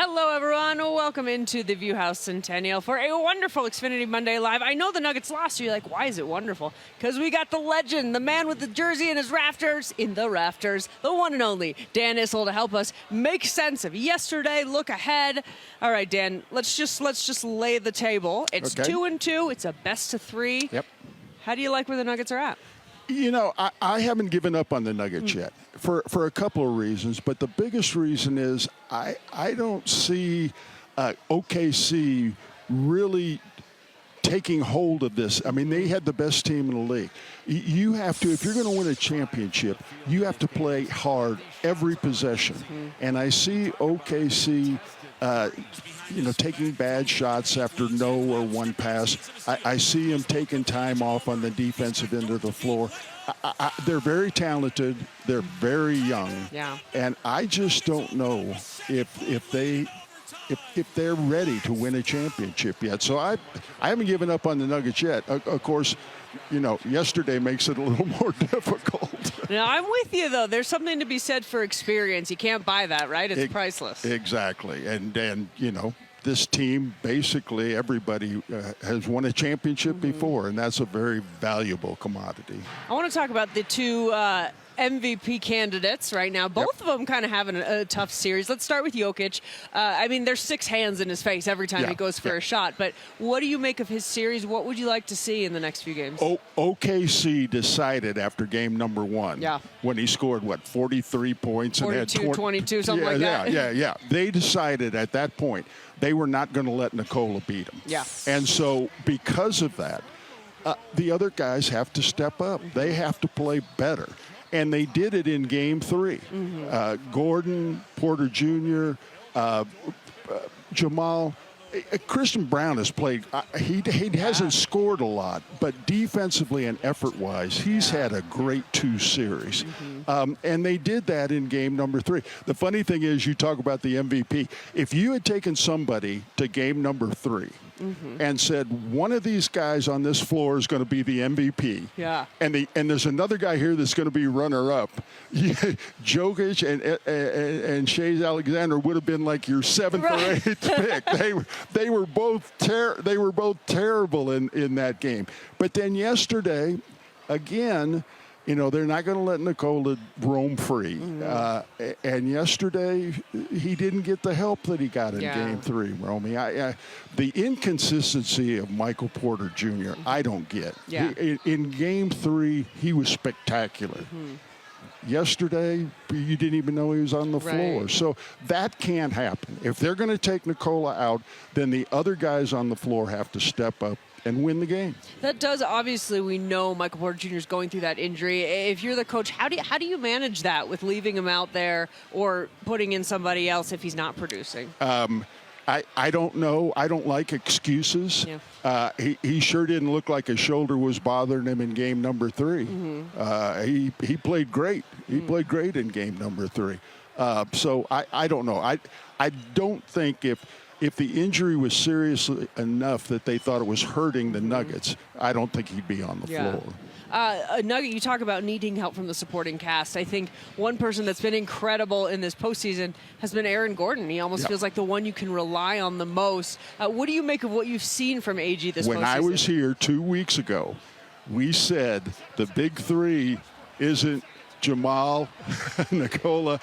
Hello, everyone. Welcome into the Viewhouse Centennial for a wonderful Xfinity Monday Live. I know the Nuggets lost. You're like, why is it wonderful? Because we got the legend, the man with the jersey in his rafters, the one and only Dan Issel to help us make sense of yesterday, look ahead. All right, Dan, let's just lay the table. It's 2-2. It's a best of three. Yep. How do you like where the Nuggets are at? You know, I haven't given up on the Nuggets yet for a couple of reasons, but the biggest reason is I don't see OKC really taking hold of this. I mean, they had the best team in the league. You have to, if you're going to win a championship, you have to play hard every possession. And I see OKC taking bad shots after no or one pass. I see him taking time off on the defensive end of the floor. They're very talented. They're very young. Yeah. And I just don't know if they're ready to win a championship yet. So I haven't given up on the Nuggets yet. Of course, yesterday makes it a little more difficult. Now, I'm with you, though. There's something to be said for experience. You can't buy that, right? It's priceless. Exactly. And this team, basically, everybody has won a championship before, and that's a very valuable commodity. I want to talk about the two MVP candidates right now. Both of them kind of having a tough series. Let's start with Jokic. There's 6 hands in his face every time he goes for a shot. But what do you make of his series? What would you like to see in the next few games? OKC decided after game number 1 when he scored, 43 points? 42, and had 22, something like that. Yeah. They decided at that point they were not going to let Nikola beat him. Yeah. And so because of that, the other guys have to step up. They have to play better. And they did it in Game 3. Gordon, Porter Jr., Jamal. Christian Brown has played. He hasn't scored a lot, but defensively and effort-wise, he's had a great 2 series. And they did that in game number 3. The funny thing is, you talk about the MVP. If you had taken somebody to game number 3 and said, one of these guys on this floor is going to be the MVP, and there's another guy here that's going to be runner-up, Jokic and Shea Alexander would have been like your 7th or 8th pick. They were both terrible in that game. But then yesterday, again, they're not going to let Nikola roam free. And yesterday, he didn't get the help that he got in Game 3, Romy. The inconsistency of Michael Porter Jr., I don't get. In Game 3, he was spectacular. Yesterday, you didn't even know he was on the floor. So that can't happen. If they're going to take Nikola out, then the other guys on the floor have to step up and win the game. That does, obviously, we know Michael Porter Jr. is going through that injury. If you're the coach, how do you manage that with leaving him out there or putting in somebody else if he's not producing? I don't know. I don't like excuses. He sure didn't look like his shoulder was bothering him in game number 3. He played great. He played great in game number 3. So I don't know. I don't think if the injury was serious enough that they thought it was hurting the Nuggets, I don't think he'd be on the floor. Nugget, you talk about needing help from the supporting cast. I think one person that's been incredible in this postseason has been Aaron Gordon. He almost feels like the one you can rely on the most. What do you make of what you've seen from AG this postseason? When I was here 2 weeks ago, we said the big 3 isn't Jamal, Nikola,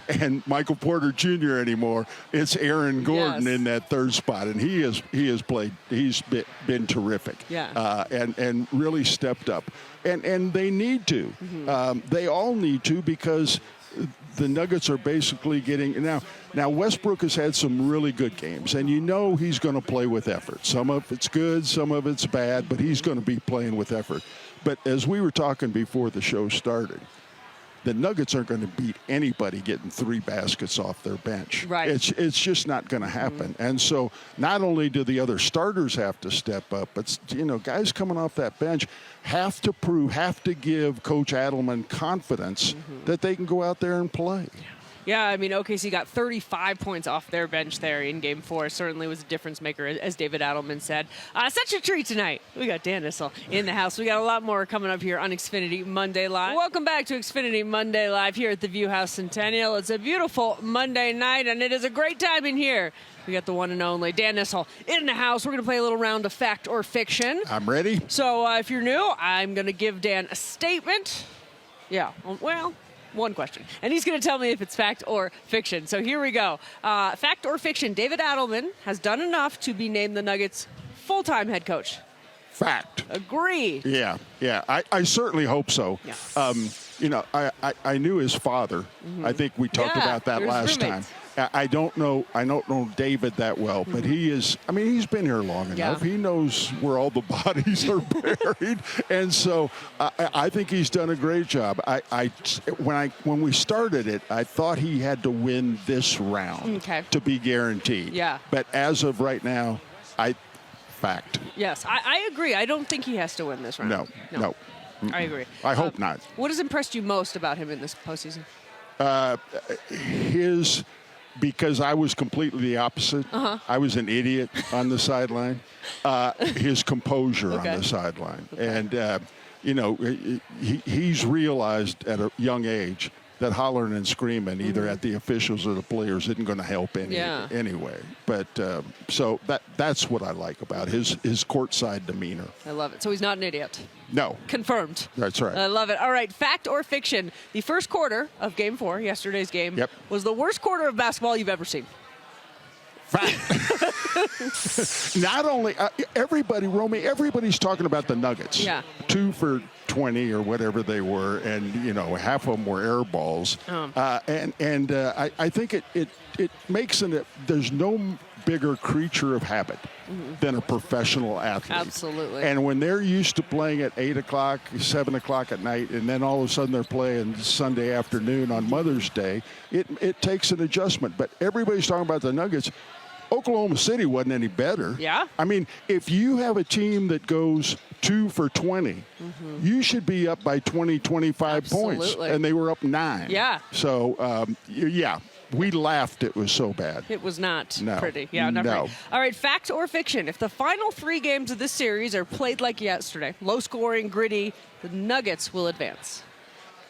and Michael Porter Jr. anymore. It's Aaron Gordon in that 3rd spot, and he has played. He's been terrific. And really stepped up. And they need to. They all need to, because the Nuggets are basically getting now. Westbrook has had some really good games, and he's going to play with effort. Some of it's good, some of it's bad, but he's going to be playing with effort. But as we were talking before the show started, the Nuggets aren't going to beat anybody getting 3 baskets off their bench. It's just not going to happen. And so not only do the other starters have to step up, but guys coming off that bench have to give Coach Adelman confidence that they can go out there and play. Yeah, I mean, OKC got 35 points off their bench there in Game 4. Certainly was a difference maker, as David Adelman said. Such a treat tonight. We got Dan Issel in the house. We got a lot more coming up here on Xfinity Monday Live. Welcome back to Xfinity Monday Live here at the View House Centennial. It's a beautiful Monday night, and it is a great time in here. We got the one and only Dan Issel in the house. We're going to play a little round of fact or fiction. I'm ready. So if you're new, I'm going to give Dan a statement. Yeah, well, one question. And he's going to tell me if it's fact or fiction. So here we go. Fact or fiction, David Adelman has done enough to be named the Nuggets' full-time head coach. Fact. Agree. Yeah. I certainly hope so. Yeah. I knew his father. I think we talked about that last time. I don't know David that well, but he is. I mean, he's been here long enough. He knows where all the bodies are buried, and so I think he's done a great job. When we started it, I thought he had to win this round to be guaranteed. Yeah. But as of right now, fact. Yes, I agree. I don't think he has to win this round. No. I agree. I hope not. What has impressed you most about him in this postseason? Because I was completely the opposite. I was an idiot on the sideline. His composure on the sideline. And, he's realized at a young age that hollering and screaming either at the officials or the players isn't going to help anyway. But so that's what I like about his courtside demeanor. I love it. So he's not an idiot. No. Confirmed. That's right. I love it. All right, fact or fiction? The first quarter of Game 4, yesterday's game, was the worst quarter of basketball you've ever seen. Fact. Not only everybody's talking about the Nuggets. Yeah. 2 for 20 or whatever they were, and half of them were air balls. I think it makes there's no bigger creature of habit than a professional athlete. Absolutely. And when they're used to playing at 8 o'clock, 7 o'clock at night, and then all of a sudden they're playing Sunday afternoon on Mother's Day, it takes an adjustment. But everybody's talking about the Nuggets. Oklahoma City wasn't any better. Yeah. I mean, if you have a team that goes 2 for 20, you should be up by 20, 25 points. And they were up 9. Yeah. So, we laughed. It was so bad. It was not pretty. Yeah, not pretty. All right, fact or fiction? If the final 3 games of this series are played like yesterday, low scoring, gritty, the Nuggets will advance.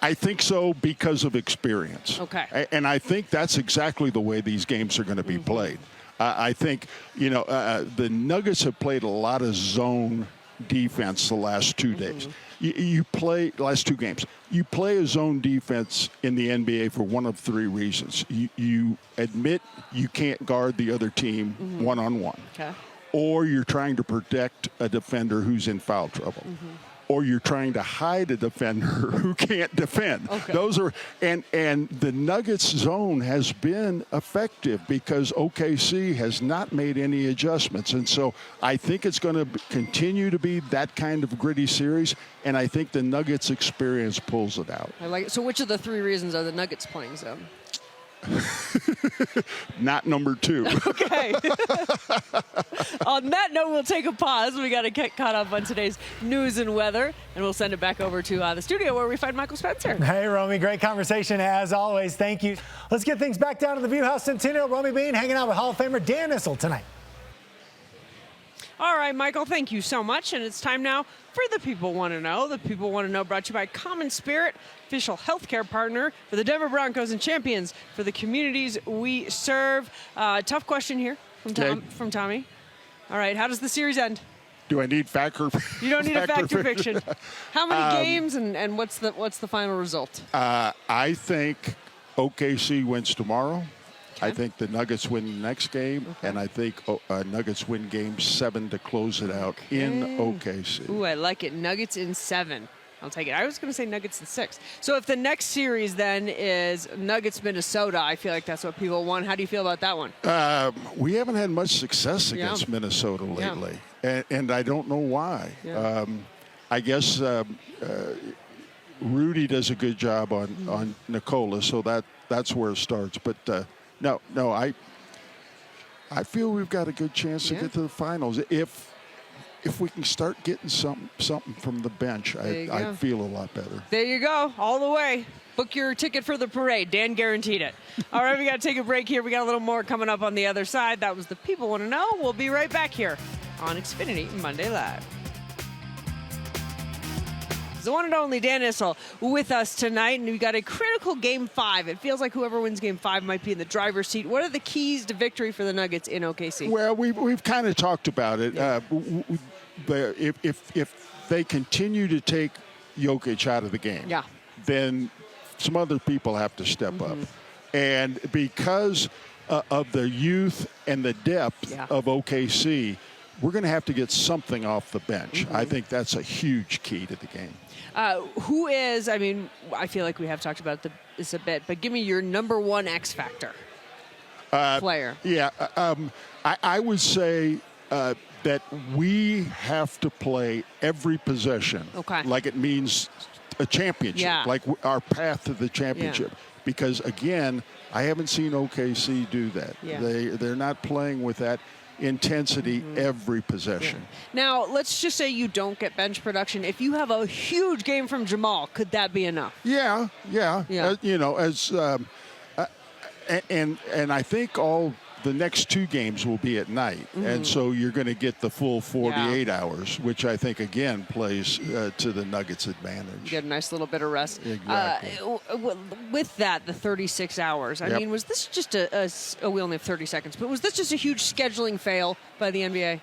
I think so because of experience. Okay. And I think that's exactly the way these games are going to be played. I think, the Nuggets have played a lot of zone defense the last 2 days. You play last 2 games. You play a zone defense in the NBA for one of 3 reasons. You admit you can't guard the other team one-on-one. Okay. Or you're trying to protect a defender who's in foul trouble. Or you're trying to hide a defender who can't defend. Okay. Those are and the Nuggets zone has been effective because OKC has not made any adjustments. And so I think it's going to continue to be that kind of gritty series, and I think the Nuggets experience pulls it out. I like it. So which of the 3 reasons are the Nuggets playing zone? Not number 2. Okay. On that note, we'll take a pause. We got to get caught up on today's news and weather, and we'll send it back over to the studio where we find Michael Spencer. Hey, Romy, great conversation as always. Thank you. Let's get things back down to the View House Centennial. Romy Bean hanging out with Hall of Famer Dan Issel tonight. All right, Michael, thank you so much. And it's time now for The People Want to Know. The People Want to Know brought to you by Common Spirit, official healthcare partner for the Denver Broncos and champions for the communities we serve. Tough question here from Tommy. All right, how does the series end? Do I need fact or You don't need a fact or fiction. How many games and what's the final result? I think OKC wins tomorrow. I think the Nuggets win the next game, and I think Nuggets win Game 7 to close it out in OKC. Ooh, I like it. Nuggets in 7. I'll take it. I was going to say Nuggets in 6. So if the next series then is Nuggets-Minnesota, I feel like that's what people want. How do you feel about that one? We haven't had much success against Minnesota lately, and I don't know why. Yeah. I guess Rudy does a good job on Nikola, so that's where it starts. But no, I feel we've got a good chance to get to the finals. If if we can start getting something from the bench, I'd feel a lot better. There you go, all the way. Book your ticket for the parade. Dan guaranteed it. All right, we got to take a break here. We got a little more coming up on the other side. That was the People Want to Know. We'll be right back here on Xfinity Monday Live. The one and only Dan Issel with us tonight, and we got a critical Game 5. It feels like whoever wins Game 5 might be in the driver's seat. What are the keys to victory for the Nuggets in OKC? Well, we've kind of talked about it. Yeah. If they continue to take Jokic out of the game, then some other people have to step up. And because of the youth and the depth of OKC, we're going to have to get something off the bench. I think that's a huge key to the game. Who is, I mean, I feel like we have talked about this a bit, but give me your number one X factor player. Yeah, I would say that we have to play every possession like it means a championship, like our path to the championship. Because, again, I haven't seen OKC do that. They're not playing with that intensity every possession. Now, let's just say you don't get bench production. If you have a huge game from Jamal, could that be enough? Yeah. You know, as and I think all the next two games will be at night, and so you're going to get the full 48 hours, which I think again plays to the Nuggets' advantage. You get a nice little bit of rest. Exactly. With that, the 36 hours. I mean, was this just we only have 30 seconds, but was this just a huge scheduling fail by the NBA?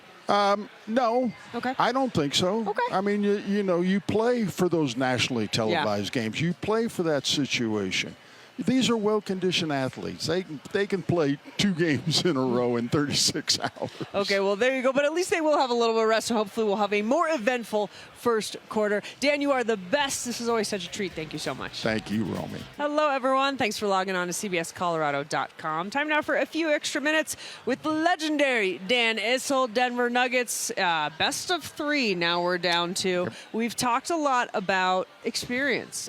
No. Okay. I don't think so. Okay. I mean, you know, you play for those nationally televised games. You play for that situation. These are well-conditioned athletes. They can play 2 games in a row in 36 hours. Okay, well, there you go. But at least they will have a little bit of rest, so hopefully we'll have a more eventful first quarter. Dan, you are the best. This is always such a treat. Thank you so much. Thank you, Romy. Hello, everyone. Thanks for logging on to CBSColorado.com. Time now for a few extra minutes with the legendary Dan Issel, Denver Nuggets. Best of 3 now we're down to. Yep. We've talked a lot about experience.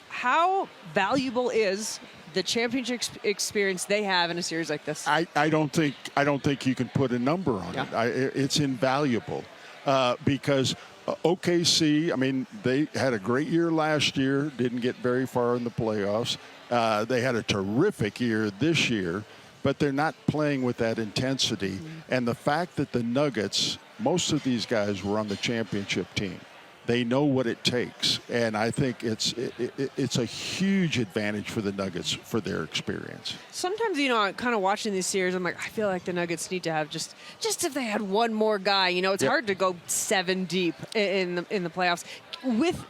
How valuable is the championship experience they have in a series like this? I don't think you can put a number on it. It's invaluable because OKC, I mean, they had a great year last year, didn't get very far in the playoffs. They had a terrific year this year, but they're not playing with that intensity. And the fact that the Nuggets, most of these guys were on the championship team. They know what it takes, and I think it's a huge advantage for the Nuggets for their experience. Sometimes, you know, kind of watching these series, I'm like, I feel like the Nuggets need to have just if they had one more guy. You know, it's hard to go 7 deep in the playoffs.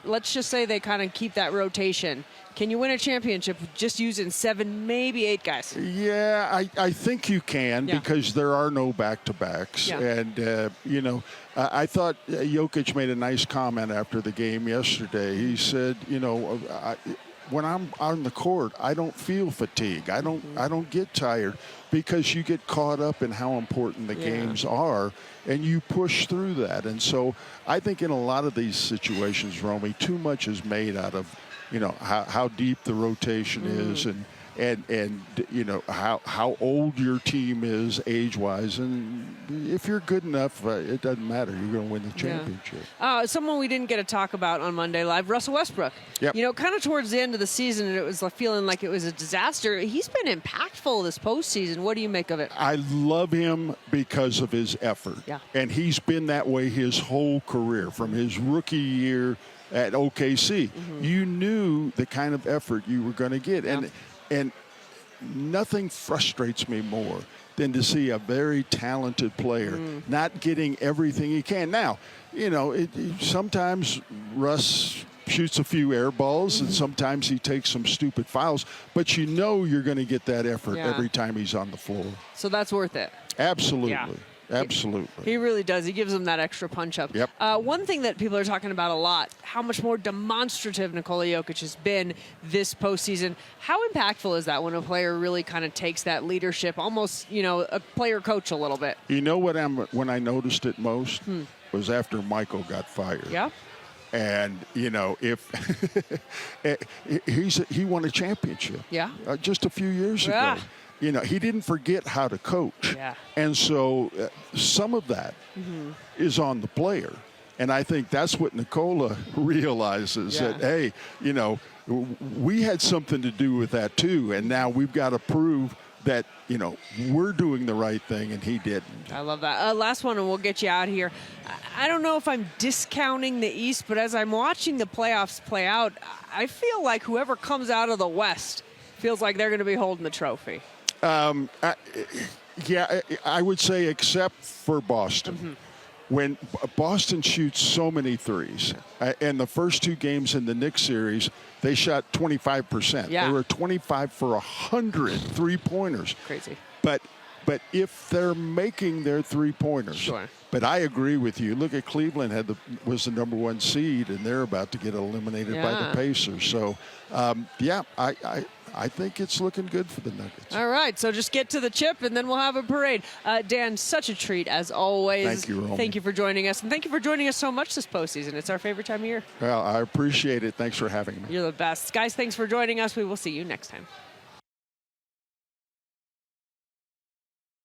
Let's just say they kind of keep that rotation. Can you win a championship just using 7, maybe 8 guys? Yeah, I think you can because there are no back-to-backs. And, you know, I thought Jokic made a nice comment after the game yesterday. He said, you know, when I'm on the court, I don't feel fatigue. I don't get tired because you get caught up in how important the games are, and you push through that. And so I think in a lot of these situations, Romy, too much is made out of, you know, how deep the rotation is and you know how old your team is age-wise, and if you're good enough, it doesn't matter. You're going to win the championship. Someone we didn't get to talk about on Monday Live, Russell Westbrook. You know, kind of towards the end of the season, it was feeling like it was a disaster. He's been impactful this postseason. What do you make of it? I love him because of his effort, and he's been that way his whole career, from his rookie year at OKC. You knew the kind of effort you were going to get, and nothing frustrates me more than to see a very talented player not getting everything he can. Now, you know, sometimes Russ shoots a few air balls, and sometimes he takes some stupid fouls, but you know you're going to get that effort every time he's on the floor. So that's worth it. Absolutely. Absolutely. He really does. He gives them that extra punch-up. One thing that people are talking about a lot, how much more demonstrative Nikola Jokic has been this postseason. How impactful is that when a player really kind of takes that leadership, almost, you know, a player coach a little bit? You know what? When I noticed it most was after Michael got fired. And, you know, if he won a championship just a few years ago. he didn't forget how to coach. Yeah. And so some of that is on the player. And I think that's what Nikola realizes, that, hey, we had something to do with that too. And now we've got to prove that, we're doing the right thing, and he didn't. I love that. Last one, and we'll get you out of here. I don't know if I'm discounting the East, but as I'm watching the playoffs play out, I feel like whoever comes out of the West feels like they're going to be holding the trophy. Yeah, I would say except for Boston. When Boston shoots so many threes, and the first 2 games in the Knicks series, they shot 25%. Yeah. They were 25 for 100 3-pointers. Crazy. But if they're making their 3-pointers, Sure. But I agree with you. Look at Cleveland was the number 1 seed, and they're about to get eliminated by the Pacers. So, I think it's looking good for the Nuggets. All right, so just get to the chip, and then we'll have a parade. Dan, such a treat as always. Thank you, Romy. Thank you for joining us, and thank you for joining us so much this postseason. It's our favorite time of year. Well, I appreciate it. Thanks for having me. You're the best. Guys, thanks for joining us. We will see you next time.